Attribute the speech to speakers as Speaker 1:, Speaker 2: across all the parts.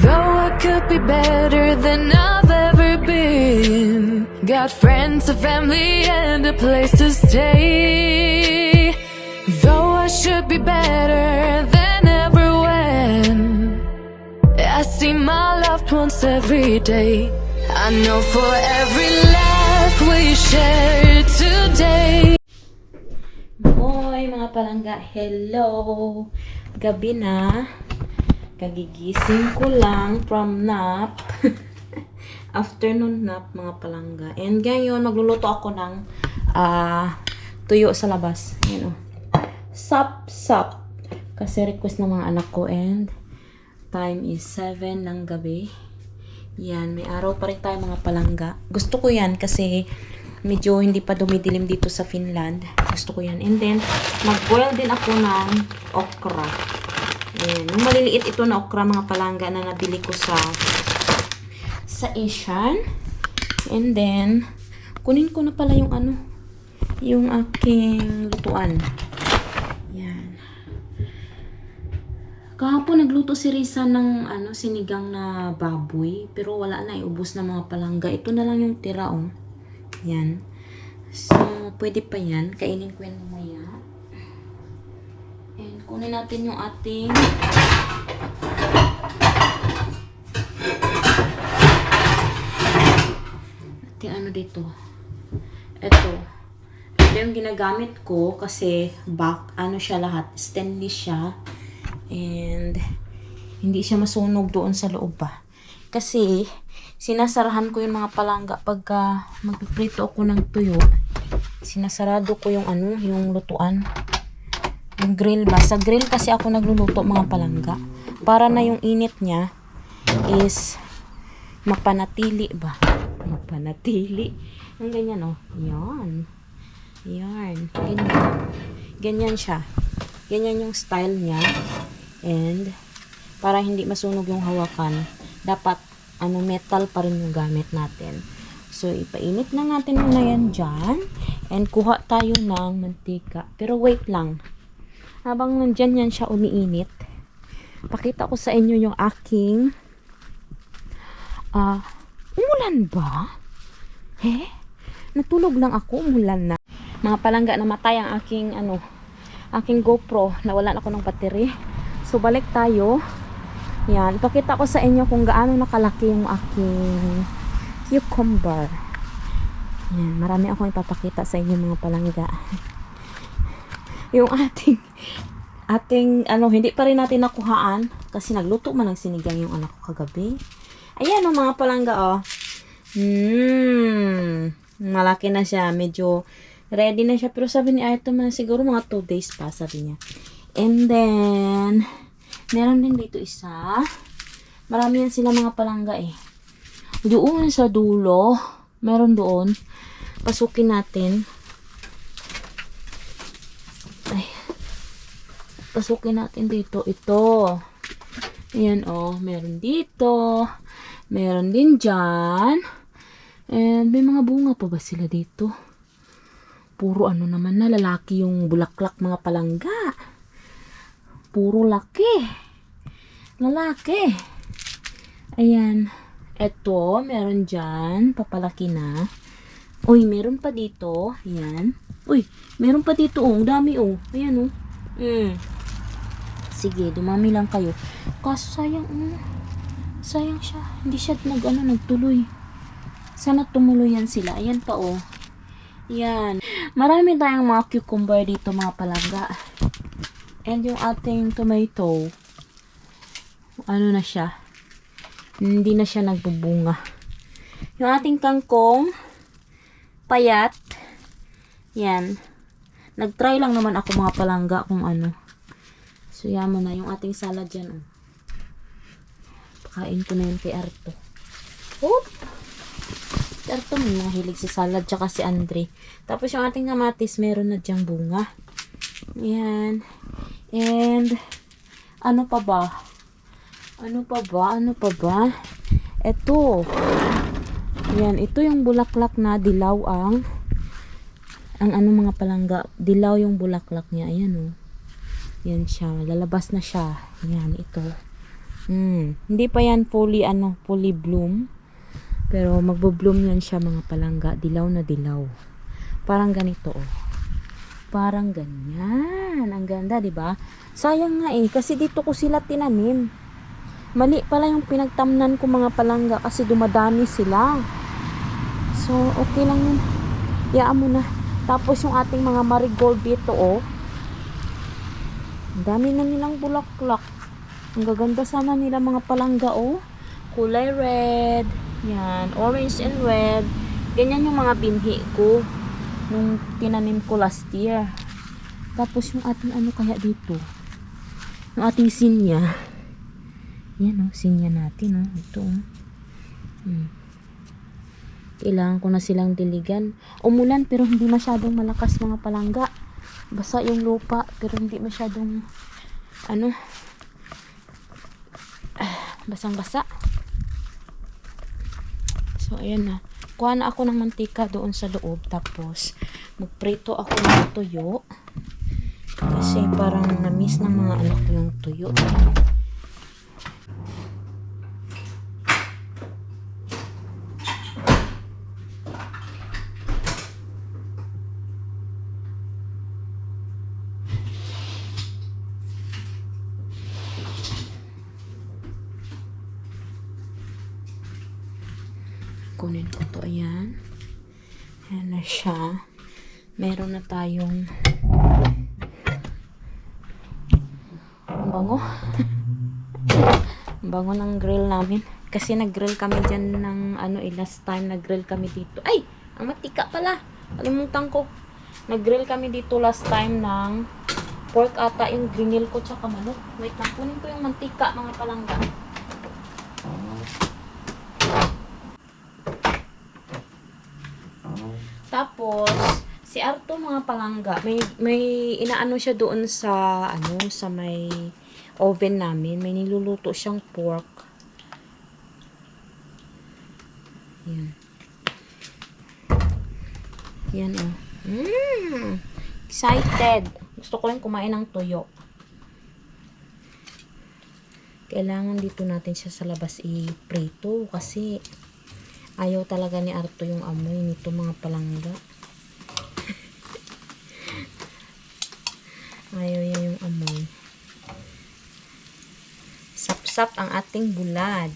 Speaker 1: Though I could be better than I've ever been. Got friends, a family, and a place to stay. Though I should be better than ever when I see my loved ones every day. I know for every laugh we share today.
Speaker 2: Hoy mga palangga, hello! Gabi na. Kagigising ko lang from nap. Afternoon nap mga palangga. And ngayon, magluluto ako ng tuyo sa labas. Yan o. Sap-sap. Kasi request ng mga anak ko. And time is 7 ng gabi. Yan, may araw pa rin tayo mga palangga. Gusto ko yan kasi medyo hindi pa dumidilim dito sa Finland. Gusto ko yan. And then, mag-boil din ako ng okra. Ayan. Yung maliliit ito na okra mga palangga na nabili ko sa Asian. And then, kunin ko na pala yung yung aking lutuan. Yan. Kahapon nagluto si Risa ng sinigang na baboy. Pero wala na, ubos na mga palangga. Ito na lang yung tira, oh. Yan. So, pwede pa yan. Kainin ko yan mamaya. And kunin natin yung ating dito. Ito yung ginagamit ko kasi siya lahat. Stainless siya. And hindi siya masunog doon sa loob ba. Kasi sinasarahan ko yung mga palangga pagka magpiprito ako ng tuyo. Sinasarado ko yung yung lutuan. Yung grill ba? Sa grill kasi ako nagluluto mga palangga. Para na yung init niya is mapanatili ba? Mapanatili. Yung ganyan, oh. Yan. Yan. Ganyan. Ganyan siya. Ganyan yung style niya. And para hindi masunog yung hawakan, dapat metal pa rin yung gamit natin. So, ipainit na natin muna yan dyan. And kuha tayo ng mantika. Pero wait lang. Habang nandyan yan siya umiinit, pakita ko sa inyo yung aking umulan ba? Natulog lang ako, umulan na. Mga palangga, namatay ang aking GoPro. Nawalan ako ng battery. So, balik tayo. Yan, ipakita ko sa inyo kung gaano nakalaki yung aking cucumber. Yan, marami akong ipapakita sa inyo mga palangga. Yung ating hindi pa rin natin nakuhaan kasi nagluto man ng sinigang yung anak ko kagabi. Ayan mga palangga, oh. Malaki na siya, medyo ready na siya, pero sabi ni Aito siguro mga 2 days pa, sabi niya. And then meron din dito isa. Marami yan sila mga palangga eh. Doon sa dulo, meron doon. Pasukin natin. Pasukin natin dito. Ito. Ayan, oh. Meron dito. Meron din dyan. And may mga bunga pa ba sila dito? Puro naman na. Lalaki yung bulaklak mga palangga. Puro laki. Lalaki. Ayan. Ito. Meron dyan. Papalaki na. Uy, meron pa dito. Ayan. Uy, meron pa dito. Oh. Ang dami, oh. Ayan, oh. Sige, dumami lang kayo. Kaso sayang, sayang siya. Hindi siya nagtuloy. Sana tumuloy yan sila. Ayan pa, oh. Yan. Marami tayong mga cucumber dito, mga palangga. And yung ating tomato, na siya? Hindi na siya nagbubunga. Yung ating kangkong, payat. Yan. Nag-try lang naman ako mga palangga kung So, yaman na yung ating salad dyan. Pakain ko na yun kay Arto. Oop! Si Arto may mahilig si salad tsaka si Andre. Tapos yung ating kamatis, meron na dyang bunga. Yan. And, ano pa ba? Ito. Yan, ito yung bulaklak na dilaw ang mga palangga. Dilaw yung bulaklak niya. Ayan, oh. Yan siya. Lalabas na siya. Yan, ito. Hindi pa yan fully bloom. Pero magbo-bloom yan siya mga palangga. Dilaw na dilaw. Parang ganito oh. Parang ganyan. Ang ganda, di ba? Sayang nga eh. Kasi dito ko sila tinanim. Mali pala yung pinagtamnan ko mga palangga. Kasi dumadami sila. So, okay lang yun. Iyaan mo na. Tapos yung ating mga marigold dito oh. Ang dami na nilang bulaklak. Ang gaganda sana nila mga palangga oh. Kulay red. Yan, orange and red. Ganyan yung mga binhi ko nung tinanim ko last year. Tapos yung ating ano kaya dito? Yung ating sinya. Yan oh, sinya natin oh. Ito oh. Kailangan ko na silang diligan. Umulan pero hindi masyadong malakas mga palangga. Basa yung lupa pero hindi masyadong basang-basa. So, ayan na. Kuha na ako ng mantika doon sa loob. Tapos, magprito ako ng tuyo. Kasi parang na-miss ng mga anak ko yung tuyo. Kunin ko to, ayan. Ayan na siya. Meron na tayong bango. Bango ng grill namin. Kasi nag-grill kami dyan ng last time nag-grill kami dito. Ay! Ang matika pala. Kalimutan ko. Nag-grill kami dito last time ng pork ata yung grinil ko tsaka manok. Wait lang. Kunin ko yung mantika mga palangga. Tapos, si Arto mga palangga, may inaano siya doon sa sa may oven namin. May niluluto siyang pork. Yan. Yan oh. Excited. Gusto ko lang kumain ng tuyo. Kailangan dito natin siya sa labas i-prito kasi ayaw talaga ni Arto yung amoy nito mga palangga. Ayaw niya yung amoy. Sap-sap ang ating bulad.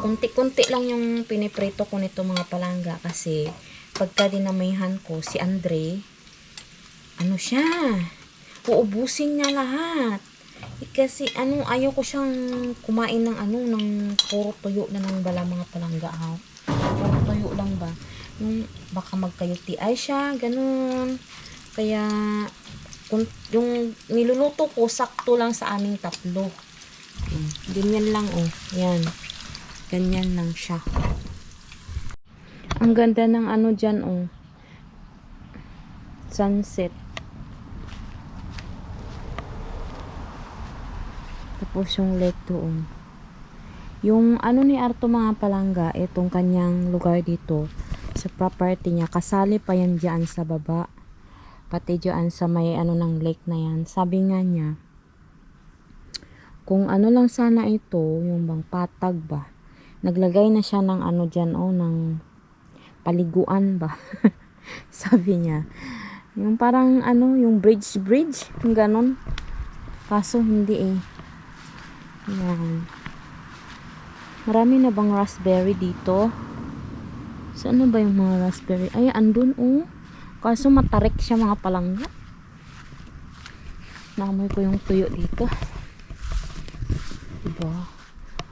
Speaker 2: Kunti-kunti lang yung piniprito ko nito mga palangga kasi pagka dinamihan ko si Andre, siya, uubusin niya lahat. Kasi ayaw ko siyang kumain ng ng puro tuyo na ng bala mga palangga ha. Puro tuyo lang ba? Yung baka magka-UTI siya, ganun. Kaya yung niluluto ko sakto lang sa aming tatlo. Ganyan lang oh. Yan. Ganyan lang siya. Ang ganda ng dyan oh. Sunset. Tapos yung lake doon. Yung ni Arto mga palangga, itong kanyang lugar dito, sa property niya, kasali pa yan dyan sa baba. Pati dyan sa may ng lake na yan. Sabi nga niya, kung lang sana ito, yung bang patag ba, naglagay na siya ng dyan ng paliguan ba. Sabi niya. Yung parang yung bridge, yung ganon. Kaso hindi eh. Yan. Marami na bang raspberry dito? Saan ba yung mga raspberry? Ay, andun oh. Kaso matarik siya mga palangga. Naamoy ko yung tuyo dito. Diba?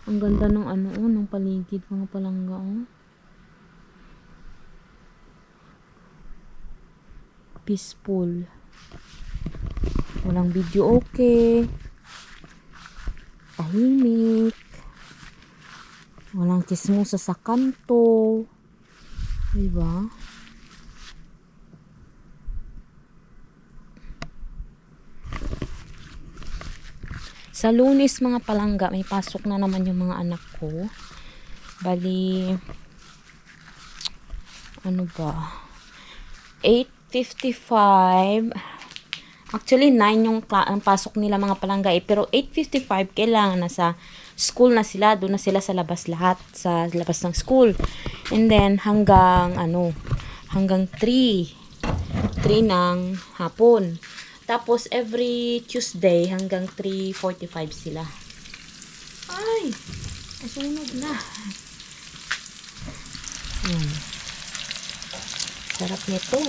Speaker 2: Ang ganda ng ng paligid mga palangga oh. Peaceful. Walang video okay. Tahimik. Walang chismosa sa kanto. Diba? Sa Lunes mga palangga, may pasok na naman yung mga anak ko. Bali, 8:55. Actually, 9 yung ang pasok nila mga palangga eh. Pero 8:55, kailangan nasa school na sila. Doon na sila sa labas lahat. Sa labas ng school. And then, hanggang 3. 3 ng hapon. Tapos, every Tuesday, hanggang 3:45 sila. Ay! Nasunog na. Sarap nito.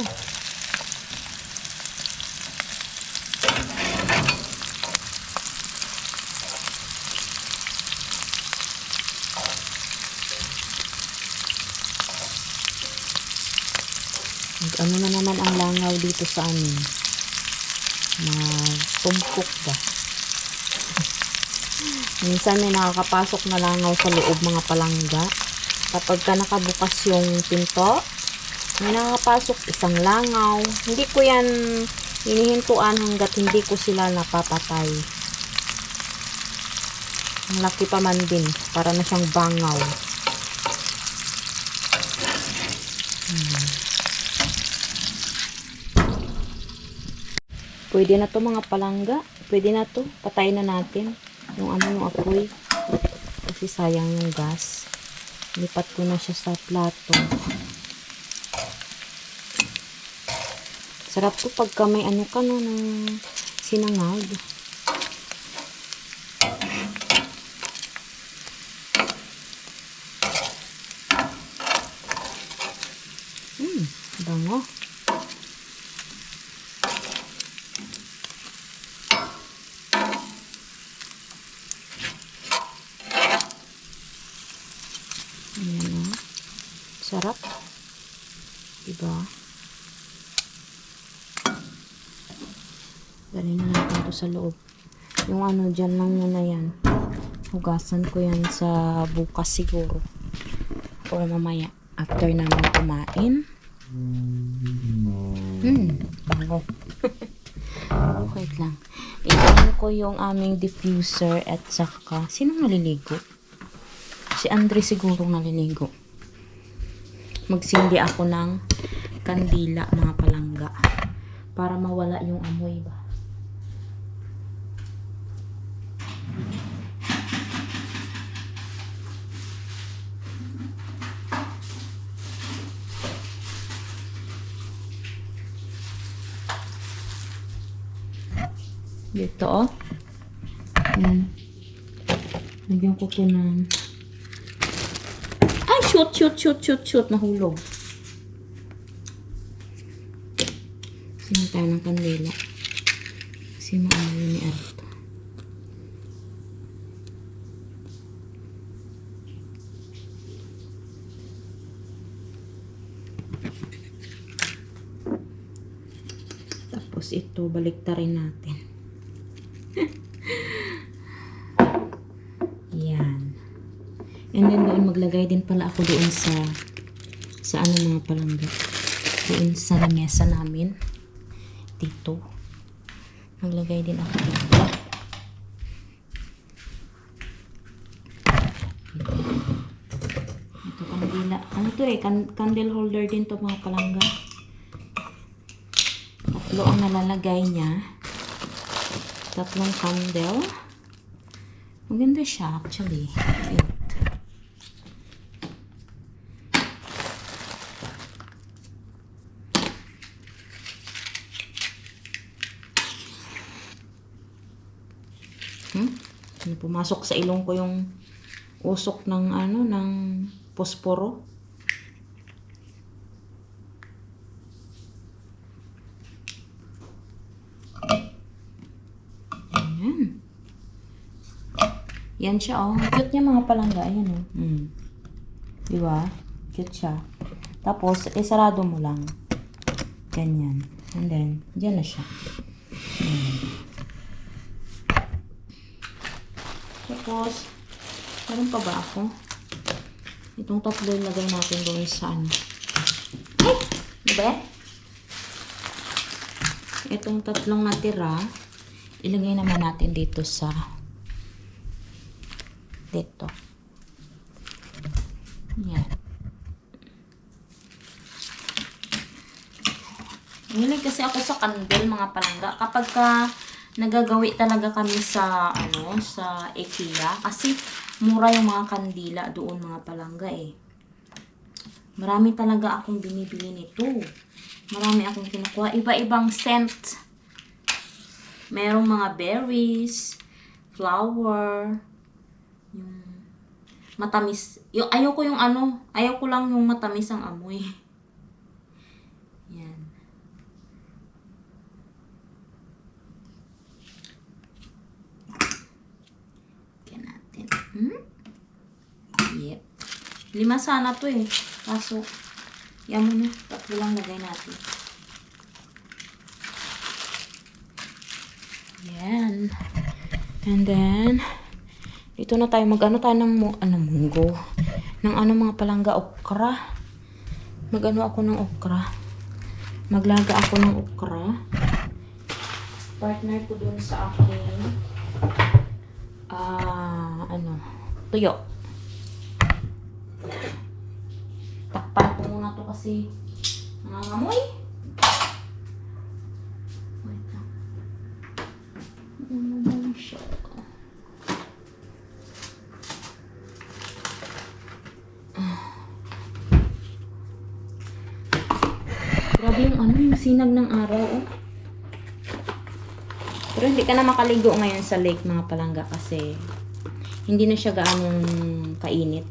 Speaker 2: Ano na naman ang langaw dito sa amin? Tumpok ba? Minsan may nakakapasok na langaw sa loob mga palangga. Kapag ka nakabukas yung pinto, may nakakapasok isang langaw. Hindi ko yan hinihintuan hanggat hindi ko sila napapatay. Ang laki pa man din. Para na siyang bangaw. Pwede na to mga palangga. Pwede na to. Patayin na natin. Yung apoy. Kasi sayang yung gas. Lipat ko na siya sa plato. Sarap to pagka may ng sinangag. Bango. Ayan o. Sarap. Diba? Dali na natin ito sa loob. Yung dyan lang yun na yan. Hugasan ko yan sa bukas siguro. Or mamaya. After namin kumain. Bango. Wait lang. Iwan ko yung aming diffuser at saka, sinong naliligo? Si Andre siguro naliligo. Magsindi ako ng kandila mga palangga para mawala yung amoy ba. Dito Lagyan ko po ng shoot. Nahulog. Sino tayo ng kandila. Kasi maamoy ni Arto. Tapos ito, baliktarin natin. Yan. And then doon maglagay din pala ako doon sa mga palangga. Doon sa lamesa namin. Dito. Maglagay din ako dito. Ito kandila. Ano to candle holder din to mga palangga. Tatlo ang nalalagay niya. Tatlong candle. Maganda siya actually. Pumasok sa ilong ko yung usok ng ng posporo. Ayan. Yan siya Cute niya mga palangga. Ayan Diba? Cute siya. Tapos, sarado mo lang. Ganyan. And then, dyan na siya. Tapos, meron pa ba ako? Itong tatlo ilagay natin doon sa Ay! Diba? Itong tatlong natira, ilagay naman natin dito sa dito. Yan. Mahilig kasi ako sa candle, mga palangga. Kapag ka nagagawi talaga kami sa, sa IKEA. Kasi mura yung mga kandila doon, mga palangga eh. Marami talaga akong binibili nito. Marami akong kinukuha. Iba-ibang scent. Merong mga berries, flower, yung matamis. Ayoko yung ayoko lang yung matamis ang amoy. Yan. Kaya natin. Yep. 5 sana to eh. Kaso, yan mo na. 3 lang lagay natin. Yan. And then, dito na tayo. Tayo ng munggo. Ng mga palangga, okra. Ako ng okra. Maglaga ako ng okra. Partner ko dun sa akin. Tuyo. Takpan ko muna to kasi nangangamoy. Wait lang. Ano siya? Grabe yung sinag ng araw, oh. Pero hindi ka na makaligo ngayon sa lake, mga palangga, kasi hindi na siya gaanong kainit.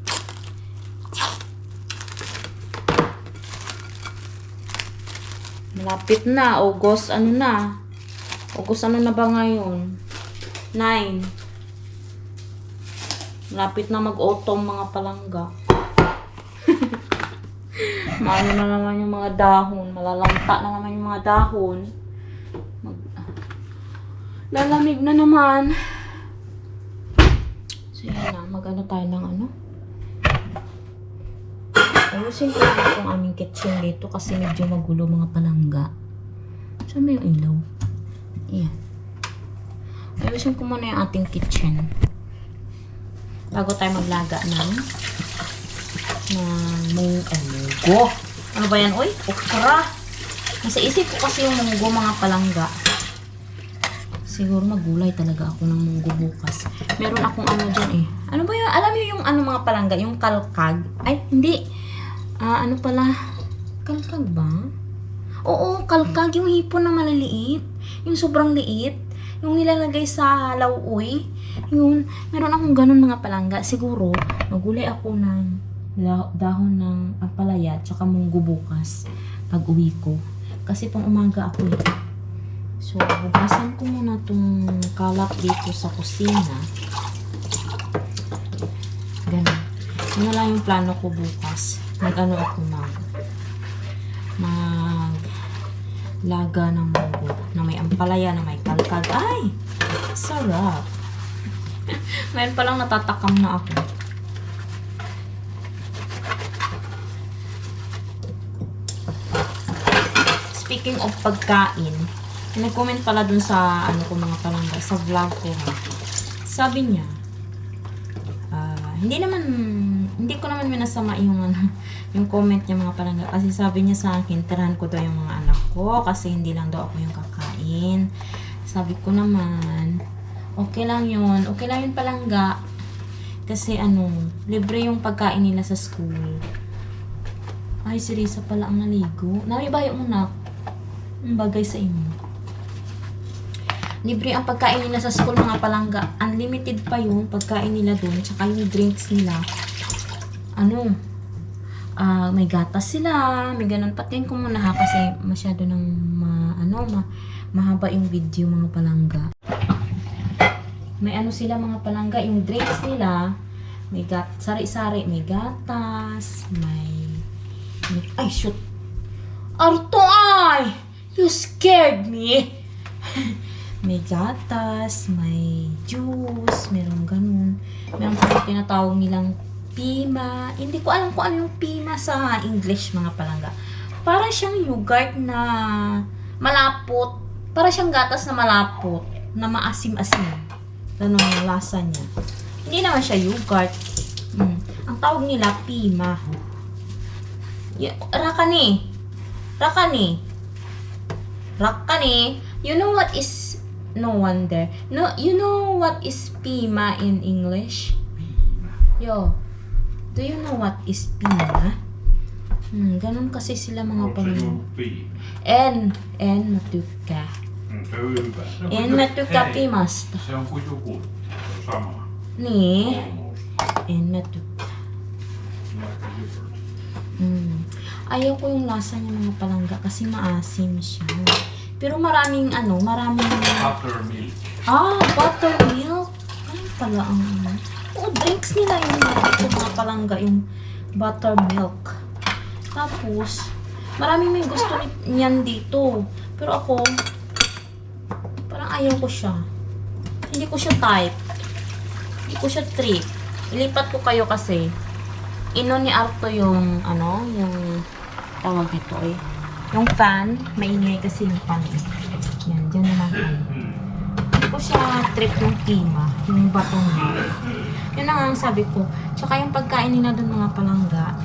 Speaker 2: Malapit na. August, August na ba ngayon? 9. Malapit na mag-autumn, mga palangga. Maano na naman yung mga dahon. Malalanta na naman yung mga dahon. Lalamig na naman. So, yan na. Tayo ng Ayusin ko lang itong aming kitchen dito kasi medyo magulo, mga palangga. Saan ba yung ilaw? Ayan. Ayusin ko muna yung ating kitchen. Bago tayo maglaga ng munggo. Ano ba yan? Uy, okra. Nasa isip ko kasi yung munggo, mga palangga. Siguro magulay talaga ako ng munggo bukas. Meron akong dyan eh. Ano ba yun? Alam niyo yung mga palangga? Yung kalkag? Ay, hindi. Kalkag ba? Oo, kalkag. Yung hipon na maliliit. Yung sobrang liit. Yung nilalagay sa lauoy. Yun. Meron akong ganun, mga palangga. Siguro, magulay ako ng dahon ng ampalaya tsaka munggo bukas pag uwi ko. Kasi pang umaga ako eh. So, bukasan ko muna itong kalat dito sa kusina. Ganun. Yun lang yung plano ko bukas. Ako maglaga ng munggo na may ampalaya, na may kalkag. Ay! Sarap! Ngayon palang natatakam na ako. Speaking of pagkain, nag-comment pala dun sa mga palangga, sa vlog ko ha. Sabi niya, hindi ko naman minasama yung comment niya, mga palangga, kasi sabi niya sa akin, tirahan ko daw yung mga anak ko kasi hindi lang daw ako yung kakain. Sabi ko naman, okay lang yun palangga, kasi libre yung pagkain nila sa school. Ay, si Risa pala ang naligo. Namibayo mo na ang bagay sa inyo. Libre ang pagkain nila sa school, mga palangga. Unlimited pa yung pagkain nila doon. Tsaka yung drinks nila. May gatas sila. May ganun. Patingin ko muna ha. Kasi masyado nang mahaba yung video, mga palangga. May sila, mga palangga. Yung drinks nila. May sari-sari. May gatas. Ay, shoot. Arto, ay! You scared me. May gatas, may juice, merong ganun. Meron pa tinatawag nilang pima. Hindi ko alam kung ano yung pima sa English, mga palangga. Para siyang yogurt na malapot. Para siyang gatas na malapot, na maasim-asim. Ganun yung lasa niya. Hindi naman siya yogurt. Ang tawag nila, pima. Rakani. Rakkani. You know what is... No wonder. No, you know what is pima in English? Yo. Do you know what is pima? Ganun kasi sila mga pamilya. En matuka.
Speaker 3: Hyvä.
Speaker 2: En matuka pimasta.
Speaker 3: Se on kuin joku sama.
Speaker 2: Niin.
Speaker 3: Almost.
Speaker 2: En matuka.
Speaker 3: Like a yogurt.
Speaker 2: Ayaw ko yung lasa niya mga palangga kasi maasim siya. Pero maraming
Speaker 3: Buttermilk.
Speaker 2: Buttermilk. Ay pala ang drinks nila yung ito mga palangga, yung buttermilk. Tapos, maraming may gusto niyan dito. Pero ako, parang ayaw ko siya. Hindi ko siya type. Hindi ko siya trip. Ilipat ko kayo kasi, ni Arto yung, yung tawag ito yung fan. Maingay kasi yung fan. Yan, dyan naman kayo. Hindi ko siya trip yung pima, yung batong milk. Yun ang sabi ko. Tsaka yung pagkain nila dun mga palangga,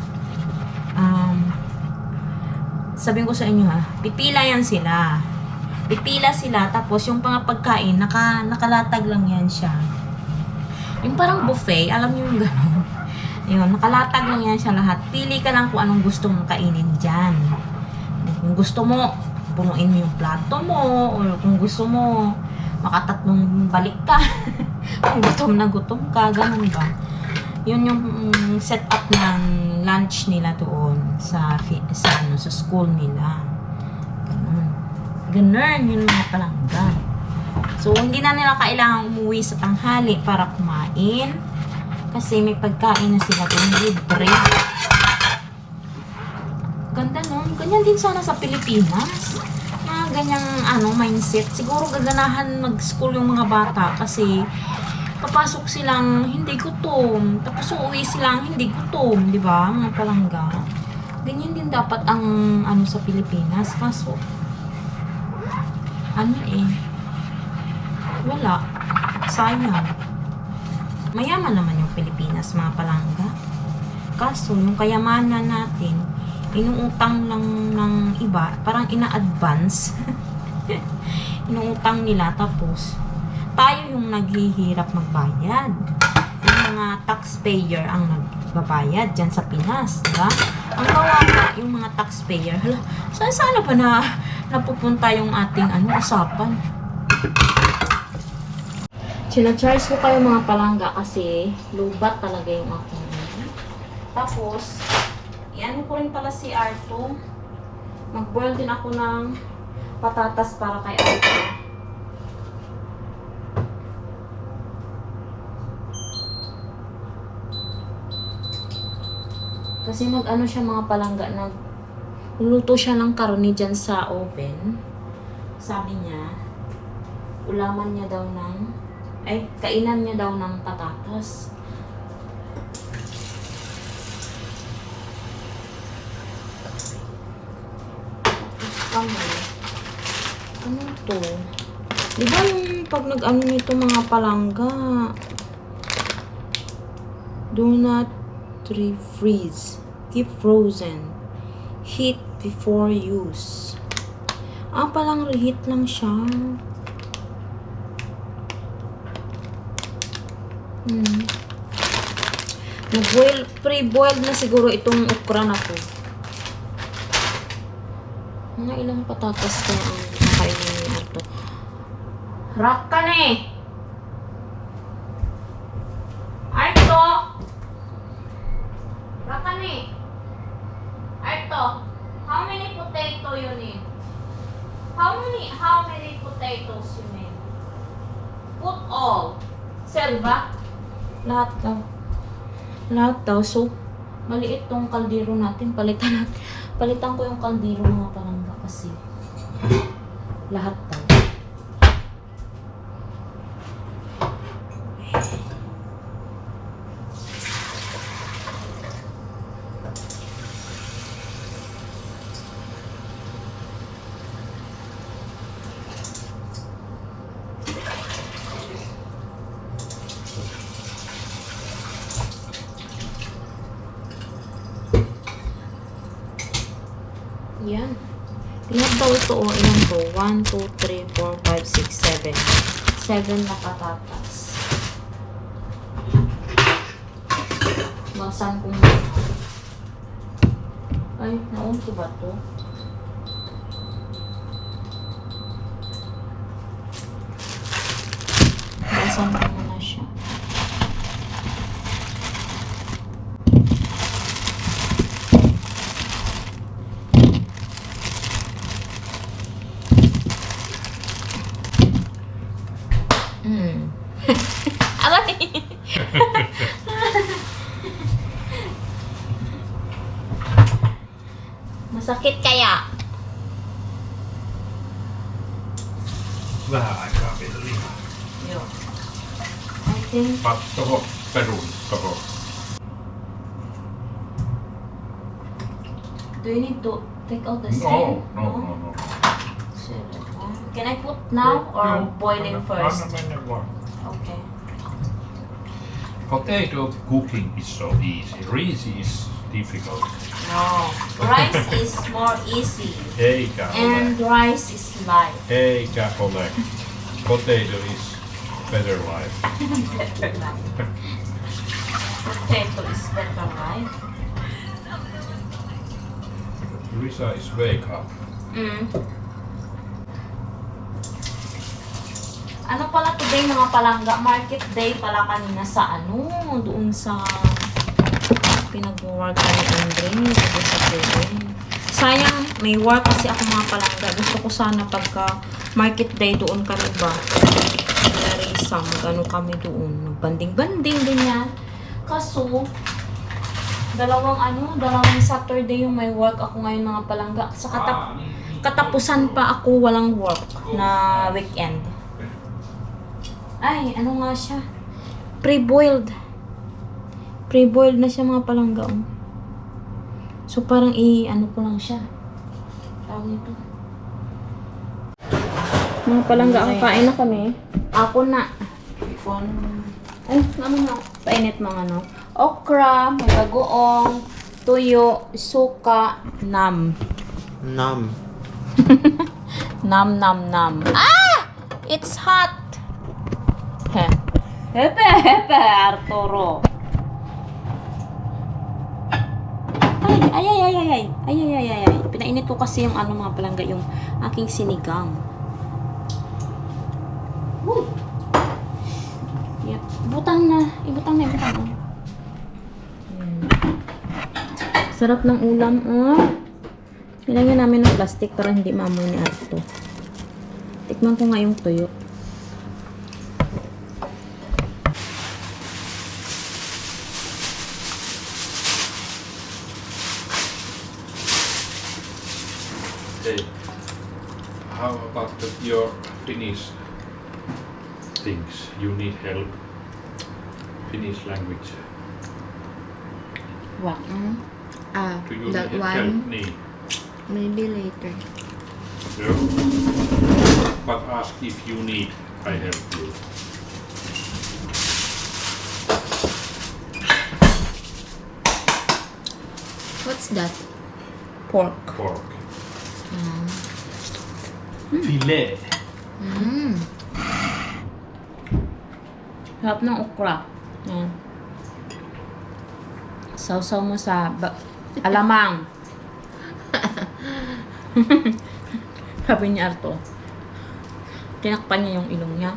Speaker 2: sabihin ko sa inyo pipila yan sila. Pipila sila, tapos yung pagkain, nakalatag lang yan siya. Yung parang buffet, alam niyo yung gano'n. Yun, nakalatag lang yan siya lahat. Pili ka lang kung anong gusto mong kainin dyan. Kung gusto mo, punuin mo yung plato mo, o kung gusto mo, makatatlong balik ka. Kung gutom ka, ganun ba? Yun yung setup ng lunch nila doon sa school nila. Ganun yun mga palangga. So, hindi na nila kailangang umuwi sa tanghali para kumain. Kasi may pagkain na sila doon, libre. Ganda nun. Ganyan din sana sa Pilipinas. Ganyang mindset. Siguro gaganahan mag-school yung mga bata kasi papasok silang hindi gutom. Tapos uuwi silang hindi gutom, di ba? Mga palangga. Ganyan din dapat ang sa Pilipinas. Kaso, wala. Sayang. Mayaman naman yung Pilipinas, mga palangga. Kaso, yung kayamanan natin, inuutang lang ng iba, parang ina-advance. Inuutang nila, tapos tayo yung naghihirap magbayad. Yung mga taxpayer ang nagbabayad dyan sa Pinas, diba? Ang kawawa yung mga taxpayer. Hala, sana ba napupunta yung ating usapan? Sina-charge ko kayo mga palangga kasi lubat talaga yung aking. Tapos, iano ko rin pala si Arto. Mag-boil din ako ng patatas para kay Arto. Kasi siya mga palangga, luto siya ng karne dyan sa oven. Sabi niya, kainan niya daw ng patatas. Ano to? Di ba yung pag nito mga palangga, do not refreeze, keep frozen, heat before use. Palang reheat lang siya. Pre-boiled na siguro itong okra na to. Mga ilang patatas kaya ang kakainin ni Arto. Rakkani! Arto! Rakkani! Arto! How many potato you need? How many potatoes you need? Put all. Selva? Lahat daw. So, maliit tong kaldero natin. Palitan ko yung kaldero mga palangga kasi lahat daw. Yan. Ilan daw ito o? Ilan to? 1, 2, 3, 4, 5, 6, 7. 7 na patatas. Basan kong... Ay, naon ko ba to? Basan ko muna siya. Aray! Masakit kaya?
Speaker 3: Vähän aikaa vielä lihaa.
Speaker 2: Joo. I think...
Speaker 3: Toho perun, toho.
Speaker 2: Do you need to take out the
Speaker 3: No,
Speaker 2: skin?
Speaker 3: no.
Speaker 2: Can I put now or boiling first?
Speaker 3: Anna mennä vaan.
Speaker 2: Okay.
Speaker 3: Potato cooking is so easy. Rice is difficult.
Speaker 2: No. Rice is more easy.
Speaker 3: Eikä ole.
Speaker 2: And rice is light.
Speaker 3: Eikä ole. Potato is better life.
Speaker 2: Better light. Potato is better light.
Speaker 3: Lisa is wake up.
Speaker 2: Ano pala today mga palangga? Market day pala kanina sa ano? Doon sa pinag-work ni Andre. Doon sa Pwede. Sayang, may work kasi ako mga palangga. Gusto ko sana pagka market day doon kami ba? Larissa, mag-ano kami doon. Magbanding-banding din yan. Kaso, dalawang Saturday yung may work ako ngayon mga palangga. Sa katapusan pa ako walang work na weekend. Ay, ano nga siya? Pre-boiled. Pre-boiled na siya mga palangga. Oh. So, parang ano ko lang siya. Tawag nito. Mga palangga, kakain na kami. Ako na. Ay, ano na. Painit mga ano. Okra, may bagoong, tuyo, suka, nam.
Speaker 4: Nam.
Speaker 2: Nam. Ah! It's hot! Hepe, Arturo. Ay. Pinainit ko kasi yung ano mga palangga, yung aking sinigang. Woo! Yep. Ibutang na. Sarap ng ulam, oh. Nilagyan namin ng plastic para hindi maamoy ni Arto. Tikman ko nga yung tuyo.
Speaker 3: Hey, how about your Finnish things? You need help. Finnish language.
Speaker 2: What?
Speaker 3: Do you
Speaker 5: That
Speaker 3: need
Speaker 5: one,
Speaker 3: help? Niin.
Speaker 5: maybe later.
Speaker 3: No. But ask if you need, I help you.
Speaker 5: What's that?
Speaker 2: Pork.
Speaker 3: Pork. Filet.
Speaker 2: Sarap ng okra. Yan. Sausaw mo sa alamang. Sabi ni Arto. Tinakpan niya yung ilong niya.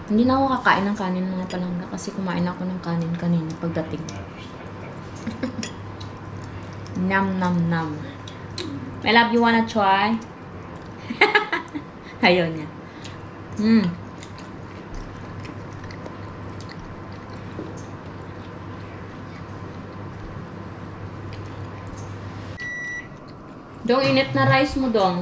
Speaker 2: Hindi na ako kakain ng kanin mga palangga kasi kumain ako ng kanin kanina pagdating. Nam. My love, you wanna try? Ayaw niya. Dong, init na rice mo, Dong.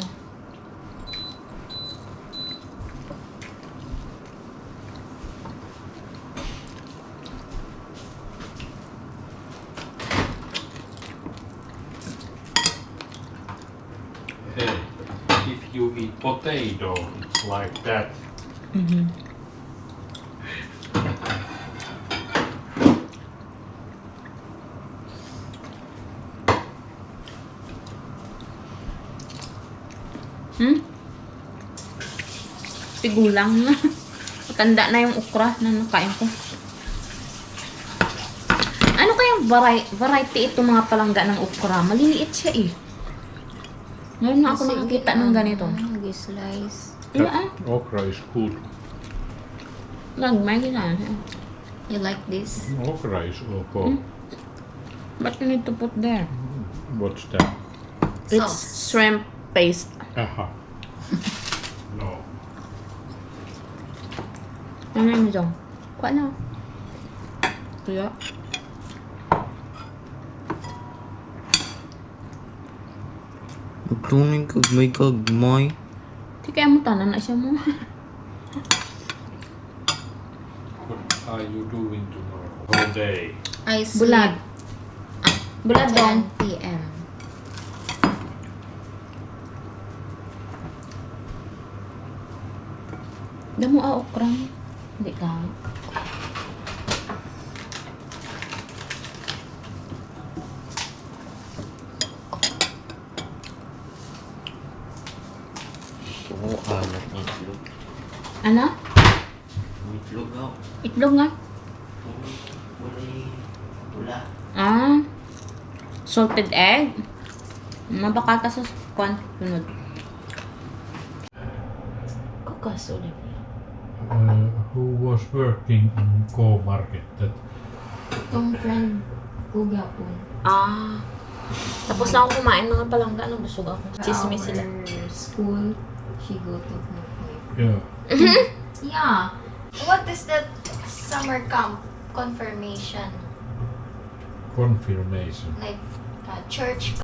Speaker 3: Hey, if you eat potato, it's like that.
Speaker 2: Tigulang na. Matanda na yung okra na nakain ko. Ano kayang variety ito mga palangga ng okra? Maliliit siya eh. Ngayon na ako nakakita ng ganito.
Speaker 5: Slice.
Speaker 2: Yeah.
Speaker 3: Okra is good.
Speaker 2: May ginaan.
Speaker 5: You like this?
Speaker 3: Okra is okay.
Speaker 2: But you need to put there.
Speaker 3: What's that?
Speaker 2: It's
Speaker 5: Sauce.
Speaker 2: shrimp paste.
Speaker 3: Aha. No.
Speaker 2: Ano yun dyan? Kuha na. Kaya.
Speaker 4: Magtuning kag may kagmay.
Speaker 2: Di kaya mo tanan na siya mo.
Speaker 3: What are you doing tomorrow? Whole day.
Speaker 5: I sleep
Speaker 2: Bulad. Bulad
Speaker 5: 10
Speaker 2: dong.
Speaker 5: p.m.
Speaker 2: Damo okra. Hindi ka.
Speaker 4: Oo, alat ng itlog.
Speaker 2: Ano?
Speaker 4: Itlog ako.
Speaker 2: Itlog nga.
Speaker 4: Wala.
Speaker 2: Ah. Salted egg. Mabakata sa kwan. Sunod. Kukas ulit.
Speaker 3: Who was working in Co-Market? That
Speaker 5: Itong friend ko gapon.
Speaker 2: Ah. Tapos lang ako kumain mga palangga. Ano, busog ako. Chismis sila.
Speaker 5: Our school, she go to Hanoi.
Speaker 3: yeah.
Speaker 5: Yeah. What is that summer camp confirmation?
Speaker 3: Confirmation.
Speaker 5: Like church